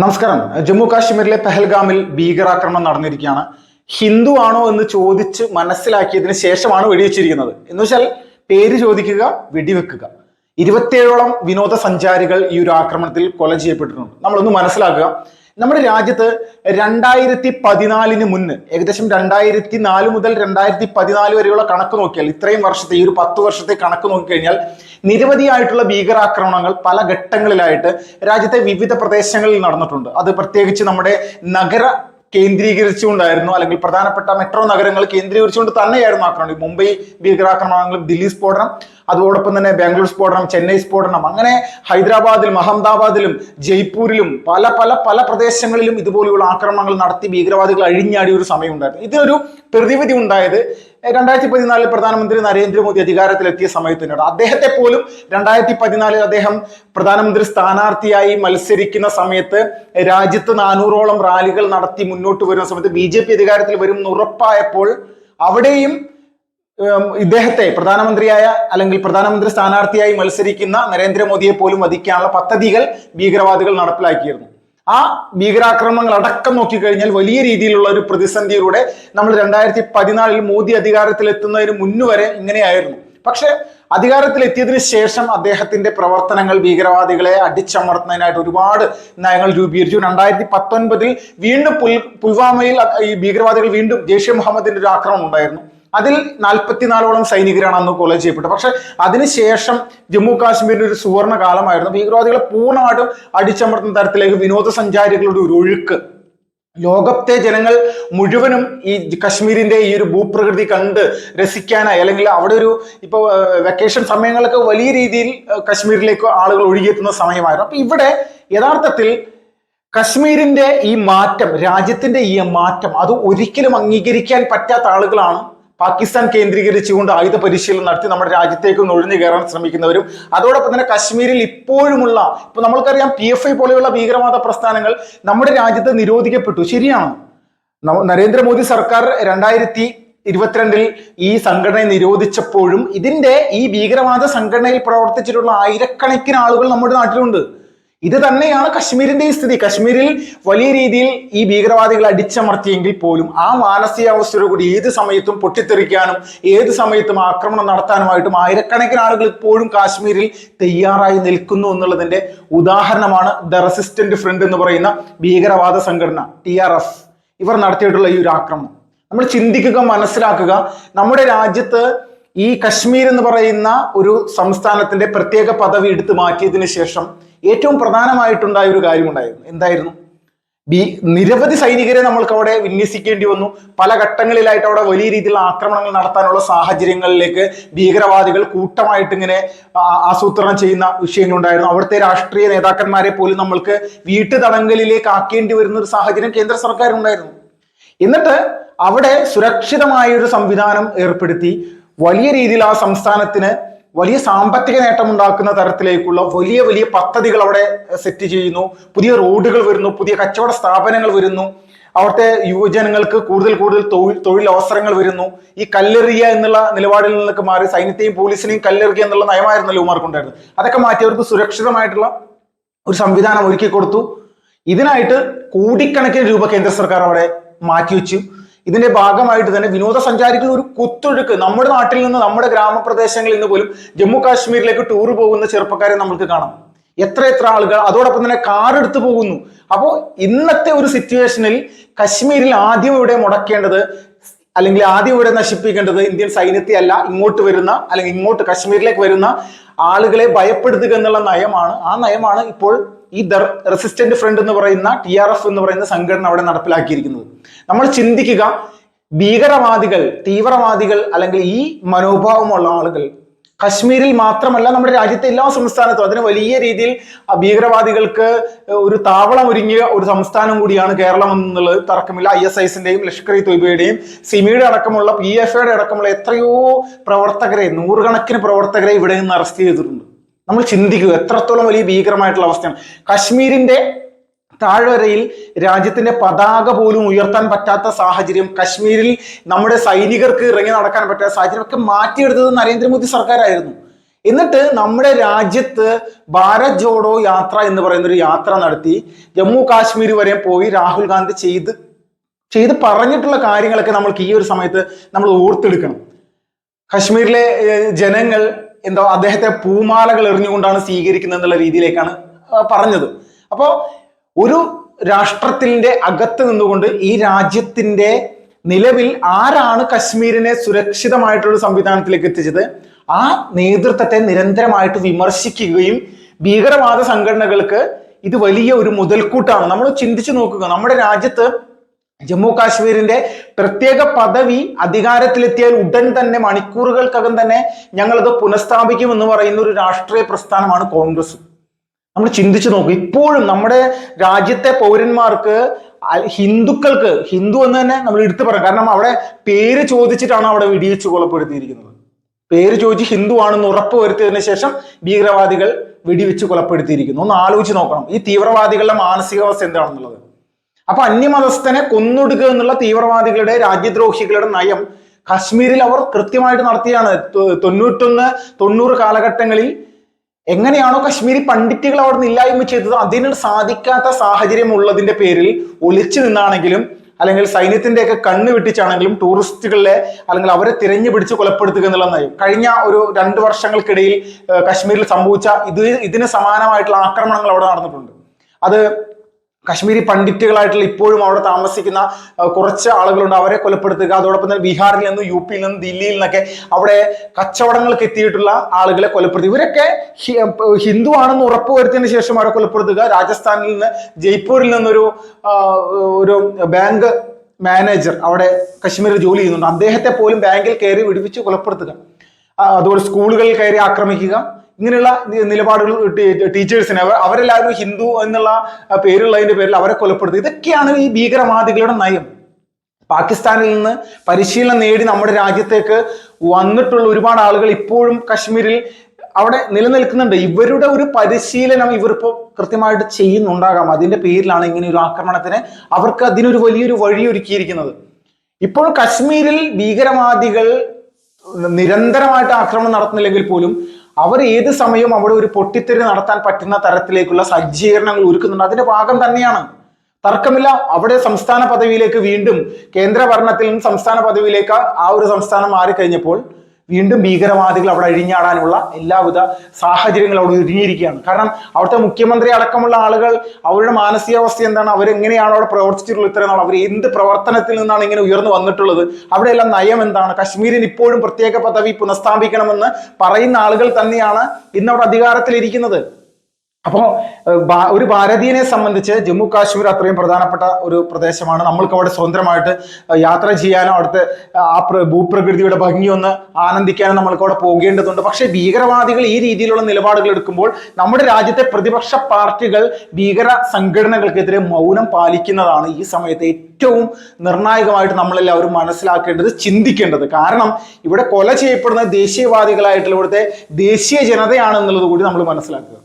നമസ്കാരം. ജമ്മു കാശ്മീരിലെ പെഹൽഗാമിൽ ഭീകരാക്രമണം നടന്നിരിക്കുകയാണ്. ഹിന്ദു ആണോ എന്ന് ചോദിച്ച് മനസ്സിലാക്കിയതിന് ശേഷമാണ് വെടിവെച്ചിരിക്കുന്നത്. എന്ന് വെച്ചാൽ പേര് ചോദിക്കുക, വെടിവെക്കുക. 27ഓളം വിനോദസഞ്ചാരികൾ ഈ ഒരു ആക്രമണത്തിൽ കൊല ചെയ്യപ്പെട്ടിട്ടുണ്ട്. നമ്മളൊന്ന് മനസ്സിലാക്കുക, നമ്മുടെ രാജ്യത്ത് 2014 മുന്ന്, ഏകദേശം 2004 മുതൽ 2014 വരെയുള്ള കണക്ക് നോക്കിയാൽ, ഇത്രയും വർഷത്തെ ഈ ഒരു 10 വർഷത്തെ കണക്ക് നോക്കിക്കഴിഞ്ഞാൽ നിരവധിയായിട്ടുള്ള ഭീകരാക്രമണങ്ങൾ പല ഘട്ടങ്ങളിലായിട്ട് രാജ്യത്തെ വിവിധ പ്രദേശങ്ങളിൽ നടന്നിട്ടുണ്ട്. അത് പ്രത്യേകിച്ച് നമ്മുടെ നഗര കേന്ദ്രീകരിച്ചുകൊണ്ടായിരുന്നു, അല്ലെങ്കിൽ പ്രധാനപ്പെട്ട മെട്രോ നഗരങ്ങൾ കേന്ദ്രീകരിച്ചുകൊണ്ട് തന്നെയായിരുന്നു ആക്രമണം. മുംബൈ ഭീകരാക്രമണങ്ങളും ദില്ലി സ്ഫോടനം, അതോടൊപ്പം തന്നെ ബാംഗ്ലൂർ സ്ഫോടനം, ചെന്നൈ സ്ഫോടനം, അങ്ങനെ ഹൈദരാബാദിലും അഹമ്മദാബാദിലും ജയ്പൂരിലും പല പല പല പ്രദേശങ്ങളിലും ഇതുപോലെയുള്ള ആക്രമണങ്ങൾ നടത്തി ഭീകരവാദികൾ അഴിഞ്ഞാടിയ ഒരു സമയമുണ്ടായിരുന്നു. ഇതിനൊരു പ്രതിവിധി ഉണ്ടായത് 2014 പ്രധാനമന്ത്രി നരേന്ദ്രമോദി അധികാരത്തിലെത്തിയ സമയത്ത് തന്നെയാണ്. അദ്ദേഹത്തെ പോലും 2014 അദ്ദേഹം പ്രധാനമന്ത്രി സ്ഥാനാർത്ഥിയായി മത്സരിക്കുന്ന സമയത്ത് രാജ്യത്ത് 400ഓളം റാലികൾ നടത്തി മുന്നോട്ട് വരുന്ന സമയത്ത് BJP അധികാരത്തിൽ വരും എന്ന് ഉറപ്പായപ്പോൾ അവിടെയും ഇദ്ദേഹത്തെ പ്രധാനമന്ത്രിയായ അല്ലെങ്കിൽ പ്രധാനമന്ത്രി സ്ഥാനാർത്ഥിയായി മത്സരിക്കുന്ന നരേന്ദ്രമോദിയെ പോലും വധിക്കാനുള്ള പദ്ധതികൾ ഭീകരവാദികൾ നടപ്പിലാക്കിയിരുന്നു. ആ ഭീകരാക്രമണങ്ങൾ അടക്കം നോക്കിക്കഴിഞ്ഞാൽ വലിയ രീതിയിലുള്ള ഒരു പ്രതിസന്ധിയിലൂടെ നമ്മൾ 2014 മോദി അധികാരത്തിലെത്തുന്നതിന് മുന്നുവരെ ഇങ്ങനെയായിരുന്നു. പക്ഷെ അധികാരത്തിലെത്തിയതിനു ശേഷം അദ്ദേഹത്തിന്റെ പ്രവർത്തനങ്ങൾ ഭീകരവാദികളെ അടിച്ചമർത്തുന്നതിനായിട്ട് ഒരുപാട് നയങ്ങൾ രൂപീകരിച്ചു. 2019 വീണ്ടും പുൽവാമയിൽ ഈ ഭീകരവാദികൾ വീണ്ടും ജെയ്ഷെ മുഹമ്മദിന്റെ ഒരു ആക്രമണം ഉണ്ടായിരുന്നു. അതിൽ 44ഓളം സൈനികരാണ് അന്ന് കൊല ചെയ്യപ്പെട്ടത്. പക്ഷെ അതിനുശേഷം ജമ്മു കാശ്മീരിന്റെ ഒരു സുവർണ കാലമായിരുന്നു. ഭീകരവാദികളെ പൂർണ്ണമായിട്ടും അടിച്ചമർത്തുന്ന തരത്തിലേക്ക് വിനോദസഞ്ചാരികളുടെ ഒരു ഒഴുക്ക്, ലോകത്തെ ജനങ്ങൾ മുഴുവനും ഈ കശ്മീരിന്റെ ഈ ഒരു ഭൂപ്രകൃതി കണ്ട് രസിക്കാനായി, അല്ലെങ്കിൽ അവിടെ ഒരു ഇപ്പൊ വെക്കേഷൻ സമയങ്ങളൊക്കെ വലിയ രീതിയിൽ കശ്മീരിലേക്ക് ആളുകൾ ഒഴുകിയെത്തുന്ന സമയമായിരുന്നു. അപ്പൊ ഇവിടെ യഥാർത്ഥത്തിൽ കശ്മീരിന്റെ ഈ മാറ്റം, രാജ്യത്തിന്റെ ഈ മാറ്റം, അത് ഒരിക്കലും അംഗീകരിക്കാൻ പറ്റാത്ത ആളുകളാണ് പാകിസ്ഥാൻ കേന്ദ്രീകരിച്ചുകൊണ്ട് ആയുധ പരിശീലനം നടത്തി നമ്മുടെ രാജ്യത്തേക്ക് നുഴഞ്ഞു കയറാൻ ശ്രമിക്കുന്നവരും, അതോടൊപ്പം തന്നെ കശ്മീരിൽ ഇപ്പോഴുമുള്ള, ഇപ്പൊ നമ്മൾക്കറിയാം PFI പോലെയുള്ള ഭീകരവാദ പ്രസ്ഥാനങ്ങൾ നമ്മുടെ രാജ്യത്ത് നിരോധിക്കപ്പെട്ടു. ശരിയാണ്, നരേന്ദ്രമോദി സർക്കാർ 2022 ഈ സംഘടനയെ നിരോധിച്ചപ്പോഴും ഇതിന്റെ ഈ ഭീകരവാദ സംഘടനയിൽ പ്രവർത്തിച്ചിട്ടുള്ള ആയിരക്കണക്കിന് ആളുകൾ നമ്മുടെ നാട്ടിലുണ്ട്. ഇത് തന്നെയാണ് കശ്മീരിന്റെ ഈ സ്ഥിതി. കശ്മീരിൽ വലിയ രീതിയിൽ ഈ ഭീകരവാദികൾ അടിച്ചമർത്തിയെങ്കിൽ പോലും ആ മാനസികാവസ്ഥയോട് കൂടി ഏത് സമയത്തും പൊട്ടിത്തെറിക്കാനും ഏത് സമയത്തും ആക്രമണം നടത്താനുമായിട്ടും ആയിരക്കണക്കിന് ആളുകൾ ഇപ്പോഴും കാശ്മീരിൽ തയ്യാറായി നിൽക്കുന്നു എന്നുള്ളതിന്റെ ഉദാഹരണമാണ് ദ റെസിസ്റ്റന്റ് ഫ്രണ്ട് എന്ന് പറയുന്ന ഭീകരവാദ സംഘടന TRF ഇവർ നടത്തിയിട്ടുള്ള ഈ ഒരു ആക്രമണം. നമ്മൾ ചിന്തിക്കുക, മനസ്സിലാക്കുക, നമ്മുടെ രാജ്യത്ത് ഈ കശ്മീർ എന്ന് പറയുന്ന ഒരു സംസ്ഥാനത്തിന്റെ പ്രത്യേക പദവി എടുത്തു മാറ്റിയതിനു ശേഷം ഏറ്റവും പ്രധാനമായിട്ടുണ്ടായ ഒരു കാര്യമുണ്ടായിരുന്നു. എന്തായിരുന്നു? നിരവധി സൈനികരെ നമ്മൾക്ക് അവിടെ വിന്യസിക്കേണ്ടി വന്നു. പല ഘട്ടങ്ങളിലായിട്ട് അവിടെ വലിയ രീതിയിലുള്ള ആക്രമണങ്ങൾ നടത്താനുള്ള സാഹചര്യങ്ങളിലേക്ക് ഭീകരവാദികൾ കൂട്ടമായിട്ട് ഇങ്ങനെ ആസൂത്രണം ചെയ്യുന്ന വിഷയങ്ങളുണ്ടായിരുന്നു. അവിടുത്തെ രാഷ്ട്രീയ നേതാക്കന്മാരെ പോലും നമ്മൾക്ക് വീട്ടുതടങ്കലിലേക്ക് ആക്കേണ്ടി വരുന്ന ഒരു സാഹചര്യം കേന്ദ്ര സർക്കാരുണ്ടായിരുന്നു. എന്നിട്ട് അവിടെ സുരക്ഷിതമായ ഒരു സംവിധാനം ഏർപ്പെടുത്തി വലിയ രീതിയിൽ ആ സംസ്ഥാനത്തിന് വലിയ സാമ്പത്തിക നേട്ടം ഉണ്ടാക്കുന്ന തരത്തിലേക്കുള്ള വലിയ വലിയ പദ്ധതികൾ അവിടെ സെറ്റ് ചെയ്യുന്നു. പുതിയ റോഡുകൾ വരുന്നു, പുതിയ കച്ചവട സ്ഥാപനങ്ങൾ വരുന്നു, അവിടുത്തെ യുവജനങ്ങൾക്ക് കൂടുതൽ കൂടുതൽ തൊഴിൽ അവസരങ്ങൾ വരുന്നു. ഈ കല്ലെറിയ എന്നുള്ള നിലപാടിൽ നിന്നൊക്കെ മാറി സൈന്യത്തെയും പോലീസിനെയും കല്ലെറിയ എന്നുള്ള നയമായിരുന്നല്ലോ ഇവന്മാർക്കുണ്ടായിരുന്നത്. അതൊക്കെ മാറ്റി അവർക്ക് സുരക്ഷിതമായിട്ടുള്ള ഒരു സംവിധാനം ഒരുക്കി കൊടുത്തു. ഇതിനായിട്ട് കോടിക്കണക്കിന് രൂപ കേന്ദ്ര സർക്കാർ അവിടെ മാറ്റിവെച്ചു. ഇതിന്റെ ഭാഗമായിട്ട് തന്നെ വിനോദസഞ്ചാരികൾ ഒരു കുത്തൊഴുക്ക്, നമ്മുടെ നാട്ടിൽ നിന്ന്, നമ്മുടെ ഗ്രാമപ്രദേശങ്ങളിൽ നിന്ന് പോലും ജമ്മു കാശ്മീരിലേക്ക് ടൂർ പോകുന്ന ചെറുപ്പക്കാരെ നമുക്ക് കാണാം. എത്ര ആളുകൾ, അതോടൊപ്പം തന്നെ കാർ എടുത്തു പോകുന്നു. അപ്പോൾ ഇന്നത്തെ ഒരു സിറ്റുവേഷനിൽ കശ്മീരിൽ ആദ്യം ഇവിടെ മുടക്കേണ്ടത്, അല്ലെങ്കിൽ ആദ്യം ഇവിടെ നശിപ്പിക്കേണ്ടത് ഇന്ത്യൻ സൈന്യത്തെ അല്ല, ഇങ്ങോട്ട് വരുന്ന, അല്ലെങ്കിൽ ഇങ്ങോട്ട് കശ്മീരിലേക്ക് വരുന്ന ആളുകളെ ഭയപ്പെടുത്തുക എന്നുള്ള നയമാണ്. ആ നയമാണ് ഇപ്പോൾ ഈ റെസിസ്റ്റന്റ് ഫ്രണ്ട് എന്ന് പറയുന്ന TRF എന്ന് പറയുന്ന സംഘടന അവിടെ നടപ്പിലാക്കിയിരിക്കുന്നത്. നമ്മൾ ചിന്തിക്കുക, ഭീകരവാദികൾ, തീവ്രവാദികൾ, അല്ലെങ്കിൽ ഈ മനോഭാവമുള്ള ആളുകൾ കശ്മീരിൽ മാത്രമല്ല നമ്മുടെ രാജ്യത്തെ എല്ലാ സംസ്ഥാനത്തും, അതിന് വലിയ രീതിയിൽ ഭീകരവാദികൾക്ക് ഒരു താവളം ഒരുങ്ങിയ ഒരു സംസ്ഥാനം കൂടിയാണ് കേരളം എന്നുള്ളത് തർക്കമില്ല. ISISന്റെയും ലഷ്കർ-ഇ-തോയ്ബയുടെയും സിമിയുടെ അടക്കമുള്ള PFIയുടെ അടക്കമുള്ള എത്രയോ പ്രവർത്തകരെ, നൂറുകണക്കിന് പ്രവർത്തകരെ ഇവിടെ നിന്ന് അറസ്റ്റ് ചെയ്തിട്ടുണ്ട്. നമ്മൾ ചിന്തിക്കുക, എത്രത്തോളം വലിയ ഭീകരമായിട്ടുള്ള അവസ്ഥയാണ്. കശ്മീരിന്റെ താഴ്വരയിൽ രാജ്യത്തിന്റെ പതാക പോലും ഉയർത്താൻ പറ്റാത്ത സാഹചര്യം, കശ്മീരിൽ നമ്മുടെ സൈനികർക്ക് ഇറങ്ങി നടക്കാൻ പറ്റാത്ത സാഹചര്യം ഒക്കെ മാറ്റിയെടുത്തത് നരേന്ദ്രമോദി സർക്കാരായിരുന്നു. എന്നിട്ട് നമ്മുടെ രാജ്യത്ത് ഭാരത് ജോഡോ യാത്ര എന്ന് പറയുന്ന ഒരു യാത്ര നടത്തി ജമ്മു കാശ്മീർ വരെ പോയി രാഹുൽ ഗാന്ധി ചെയ്ത് പറഞ്ഞിട്ടുള്ള കാര്യങ്ങളൊക്കെ നമ്മൾക്ക് ഈ ഒരു സമയത്ത് നമ്മൾ ഓർത്തെടുക്കണം. കശ്മീരിലെ ജനങ്ങൾ എന്തോ അദ്ദേഹത്തെ പൂമാലകൾ എറിഞ്ഞുകൊണ്ടാണ് സ്വീകരിക്കുന്നത് എന്നുള്ള രീതിയിലേക്കാണ് പറഞ്ഞത്. അപ്പോൾ ഒരു രാഷ്ട്രത്തിന്റെ അകത്ത് നിന്നുകൊണ്ട് ഈ രാജ്യത്തിന്റെ നിലവിൽ ആരാണ് കശ്മീരിനെ സുരക്ഷിതമായിട്ടുള്ള സംവിധാനത്തിലേക്ക് എത്തിച്ചത്, ആ നേതൃത്വത്തെ നിരന്തരമായിട്ട് വിമർശിക്കുകയും ഭീകരവാദ സംഘടനകൾക്ക് ഇത് വലിയ ഒരു മുതൽക്കൂട്ടാണ്. നമ്മൾ ചിന്തിച്ചു നോക്കുക, നമ്മുടെ രാജ്യത്ത് ജമ്മു കാശ്മീരിന്റെ പ്രത്യേക പദവി അധികാരത്തിലെത്തിയാൽ ഉടൻ തന്നെ മണിക്കൂറുകൾക്കകം തന്നെ ഞങ്ങളത് പുനഃസ്ഥാപിക്കുമെന്ന് പറയുന്ന ഒരു രാഷ്ട്രീയ പ്രസ്ഥാനമാണ് കോൺഗ്രസ്. നമ്മൾ ചിന്തിച്ചു നോക്കും, ഇപ്പോഴും നമ്മുടെ രാജ്യത്തെ പൗരന്മാർക്ക് ഹിന്ദുക്കൾക്ക് ഹിന്ദു എന്ന് തന്നെ നമ്മൾ എടുത്തു പറയാം. കാരണം അവിടെ പേര് ചോദിച്ചിട്ടാണ് അവിടെ വെടിവെച്ച് കൊലപ്പെടുത്തിയിരിക്കുന്നത്. പേര് ചോദിച്ച് ഹിന്ദു ആണെന്ന് ഉറപ്പ് വരുത്തിയതിനു ശേഷം ഭീകരവാദികൾ വെടിവെച്ച് കൊലപ്പെടുത്തിയിരിക്കുന്നു. ഒന്ന് ആലോചിച്ച് നോക്കണം ഈ തീവ്രവാദികളുടെ മാനസികാവസ്ഥ എന്താണെന്നുള്ളത്. അപ്പൊ അന്യമതസ്ഥനെ കൊന്നൊടുക്കുക എന്നുള്ള തീവ്രവാദികളുടെ രാജ്യദ്രോഹികളുടെ നയം കശ്മീരിൽ അവർ കൃത്യമായിട്ട് നടത്തിയാണ്. 91-90 കാലഘട്ടങ്ങളിൽ എങ്ങനെയാണോ കശ്മീരി പണ്ഡിറ്റുകൾ അവിടെ നിന്ന് ഇല്ലായ്മ ചെയ്തത്, അതിന് സാധിക്കാത്ത സാഹചര്യം ഉള്ളതിന്റെ പേരിൽ ഒളിച്ചു നിന്നാണെങ്കിലും അല്ലെങ്കിൽ സൈന്യത്തിന്റെയൊക്കെ കണ്ണ് വെട്ടിച്ചാണെങ്കിലും ടൂറിസ്റ്റുകളെ അല്ലെങ്കിൽ അവരെ തിരഞ്ഞു പിടിച്ച് കൊലപ്പെടുത്തുക എന്നുള്ള നയം കഴിഞ്ഞ ഒരു 2 വർഷങ്ങൾക്കിടയിൽ കശ്മീരിൽ സംഭവിച്ച ഇതിന് സമാനമായിട്ടുള്ള ആക്രമണങ്ങൾ അവിടെ നടന്നിട്ടുണ്ട്. അത് കശ്മീരി പണ്ഡിറ്റുകളായിട്ടുള്ള ഇപ്പോഴും അവിടെ താമസിക്കുന്ന കുറച്ച് ആളുകളുണ്ട്, അവരെ കൊലപ്പെടുത്തുക. അതോടൊപ്പം തന്നെ ബീഹാറിൽ നിന്നും UP-യിൽ നിന്നും ദില്ലിയിൽ നിന്നൊക്കെ അവിടെ കച്ചവടങ്ങൾക്ക് എത്തിയിട്ടുള്ള ആളുകളെ കൊലപ്പെടുത്തുക. ഇവരൊക്കെ ഹിന്ദു ആണെന്ന് ഉറപ്പുവരുത്തിയതിനു ശേഷം അവരെ കൊലപ്പെടുത്തുക. രാജസ്ഥാനിൽ നിന്ന് ജയ്പൂരിൽ നിന്നൊരു ബാങ്ക് മാനേജർ അവിടെ കശ്മീരിൽ ജോലി ചെയ്യുന്നുണ്ട്, അദ്ദേഹത്തെ പോലും ബാങ്കിൽ കയറി വെടിവെച്ച് കൊലപ്പെടുത്തുക. അതുപോലെ സ്കൂളുകളിൽ കയറി ആക്രമിക്കുക. ഇങ്ങനെയുള്ള നിലപാടുകൾ ടീച്ചേഴ്സിനെ അവരെല്ലാവരും ഹിന്ദു എന്നുള്ള പേരുള്ളതിന്റെ പേരിൽ അവരെ കൊലപ്പെടുത്തുക. ഇതൊക്കെയാണ് ഈ ഭീകരവാദികളുടെ നയം. പാകിസ്ഥാനിൽ നിന്ന് പരിശീലനം നേടി നമ്മുടെ രാജ്യത്തേക്ക് വന്നിട്ടുള്ള ഒരുപാട് ആളുകൾ ഇപ്പോഴും കശ്മീരിൽ അവിടെ നിലനിൽക്കുന്നുണ്ട്. ഇവരുടെ ഒരു പരിശീലനം ഇവരിപ്പോ കൃത്യമായിട്ട് ചെയ്യുന്നുണ്ടാകാം. അതിന്റെ പേരിലാണ് ഇങ്ങനെ ഒരു ആക്രമണത്തിന് അവർക്ക് അതിനൊരു വലിയൊരു വഴിയൊരുക്കിയിരിക്കുന്നത്. ഇപ്പോൾ കശ്മീരിൽ ഭീകരവാദികൾ നിരന്തരമായിട്ട് ആക്രമണം നടത്തുന്നില്ലെങ്കിൽ പോലും അവർ ഏത് സമയവും അവിടെ ഒരു പൊട്ടിത്തെറി നടത്താൻ പറ്റുന്ന തരത്തിലേക്കുള്ള സജ്ജീകരണങ്ങൾ ഒരുക്കുന്നുണ്ട്. അതിന്റെ ഭാഗം തന്നെയാണ്, തർക്കമില്ല. അവിടെ സംസ്ഥാന പദവിയിലേക്ക് വീണ്ടും കേന്ദ്ര ഭരണത്തിൽ നിന്ന് സംസ്ഥാന പദവിയിലേക്ക് ആ ഒരു സംസ്ഥാനം മാറിക്കഴിഞ്ഞപ്പോൾ വീണ്ടും ഭീകരവാദികൾ അവിടെ അഴിഞ്ഞാടാനുള്ള എല്ലാവിധ സാഹചര്യങ്ങളും അവിടെ ഒരുങ്ങിയിരിക്കുകയാണ്. കാരണം അവിടുത്തെ മുഖ്യമന്ത്രി അടക്കമുള്ള ആളുകൾ അവരുടെ മാനസികാവസ്ഥ എന്താണ്, അവരെങ്ങനെയാണ് അവിടെ പ്രവർത്തിച്ചിട്ടുള്ളത്, ഇത്രയും നാൾ അവർ എന്ത് പ്രവർത്തനത്തിൽ നിന്നാണ് ഇങ്ങനെ ഉയർന്നു വന്നിട്ടുള്ളത്, അവിടെയെല്ലാം നയം എന്താണ്, കശ്മീരിന് ഇപ്പോഴും പ്രത്യേക പദവി പുനഃസ്ഥാപിക്കണമെന്ന് പറയുന്ന ആളുകൾ തന്നെയാണ് ഇന്നവിടെ അധികാരത്തിലിരിക്കുന്നത്. അപ്പോൾ ഒരു ഭാരതീയനെ സംബന്ധിച്ച് ജമ്മു കാശ്മീർ അത്രയും പ്രധാനപ്പെട്ട ഒരു പ്രദേശമാണ്. നമ്മൾക്ക് അവിടെ സ്വതന്ത്രമായിട്ട് യാത്ര ചെയ്യാനോ അവിടുത്തെ ആ ഭൂപ്രകൃതിയുടെ ഭംഗിയൊന്ന് ആനന്ദിക്കാനോ നമ്മൾക്ക് അവിടെ പോകേണ്ടതുണ്ട്. പക്ഷേ ഭീകരവാദികൾ ഈ രീതിയിലുള്ള നിലപാടുകൾ എടുക്കുമ്പോൾ നമ്മുടെ രാജ്യത്തെ പ്രതിപക്ഷ പാർട്ടികൾ ഭീകര സംഘടനകൾക്കെതിരെ മൗനം പാലിക്കുന്നതാണ് ഈ സമയത്ത് ഏറ്റവും നിർണായകമായിട്ട് നമ്മളെല്ലാവരും മനസ്സിലാക്കേണ്ടത്, ചിന്തിക്കേണ്ടത്. കാരണം ഇവിടെ കൊല ചെയ്യപ്പെടുന്ന ദേശീയവാദികളായിട്ടുള്ള ഇവിടുത്തെ ദേശീയ ജനതയാണെന്നുള്ളത് കൂടി നമ്മൾ മനസ്സിലാക്കുക.